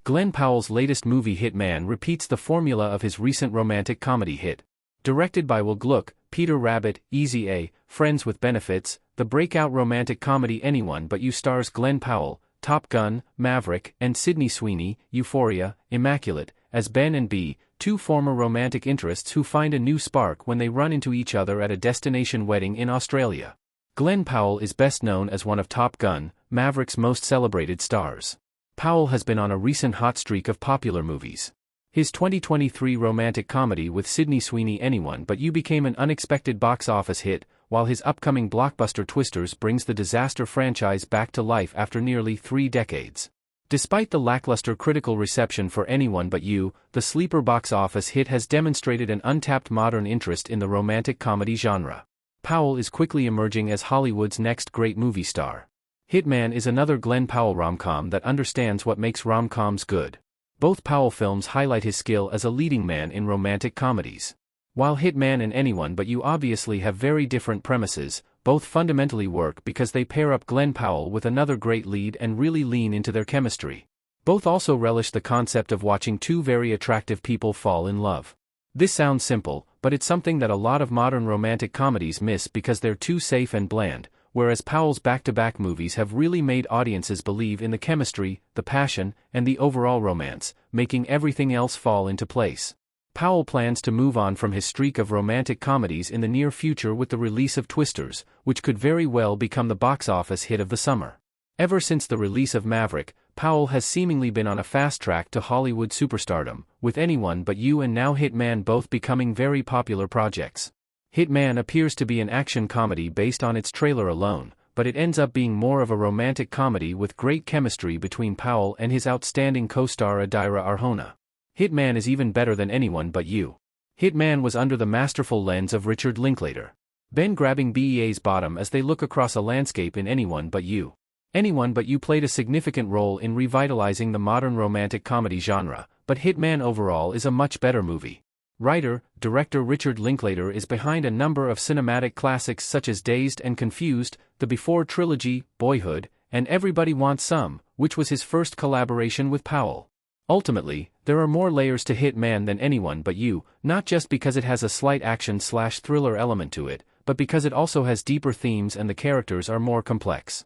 Glen Powell's latest movie Hitman repeats the formula of his recent romantic comedy hit. Directed by Will Gluck, Peter Rabbit, Easy A, Friends with Benefits, the breakout romantic comedy Anyone But You stars Glen Powell, Top Gun, Maverick, and Sydney Sweeney, Euphoria, Immaculate, as Ben and Bea, two former romantic interests who find a new spark when they run into each other at a destination wedding in Australia. Glen Powell is best known as one of Top Gun, Maverick's most celebrated stars. Powell has been on a recent hot streak of popular movies. His 2023 romantic comedy with Sydney Sweeney Anyone But You became an unexpected box office hit, while his upcoming blockbuster Twisters brings the disaster franchise back to life after nearly 3 decades. Despite the lackluster critical reception for Anyone But You, the sleeper box office hit has demonstrated an untapped modern interest in the romantic comedy genre. Powell is quickly emerging as Hollywood's next great movie star. Hitman is another Glen Powell rom-com that understands what makes rom-coms good. Both Powell films highlight his skill as a leading man in romantic comedies. While Hitman and Anyone But You obviously have very different premises, both fundamentally work because they pair up Glen Powell with another great lead and really lean into their chemistry. Both also relish the concept of watching two very attractive people fall in love. This sounds simple, but it's something that a lot of modern romantic comedies miss because they're too safe and bland, whereas Powell's back-to-back movies have really made audiences believe in the chemistry, the passion, and the overall romance, making everything else fall into place. Powell plans to move on from his streak of romantic comedies in the near future with the release of Twisters, which could very well become the box office hit of the summer. Ever since the release of Maverick, Powell has seemingly been on a fast track to Hollywood superstardom, with Anyone But You and now Hitman both becoming very popular projects. Hitman appears to be an action comedy based on its trailer alone, but it ends up being more of a romantic comedy with great chemistry between Powell and his outstanding co-star Adira Arjona. Hitman is even better than Anyone But You. Hitman was under the masterful lens of Richard Linklater. Ben grabbing Bea's bottom as they look across a landscape in Anyone But You. Anyone But You played a significant role in revitalizing the modern romantic comedy genre, but Hitman overall is a much better movie. Writer, director Richard Linklater is behind a number of cinematic classics such as Dazed and Confused, the Before trilogy, Boyhood, and Everybody Wants Some, which was his first collaboration with Powell. Ultimately, there are more layers to Hitman than Anyone But You, not just because it has a slight action/thriller element to it, but because it also has deeper themes and the characters are more complex.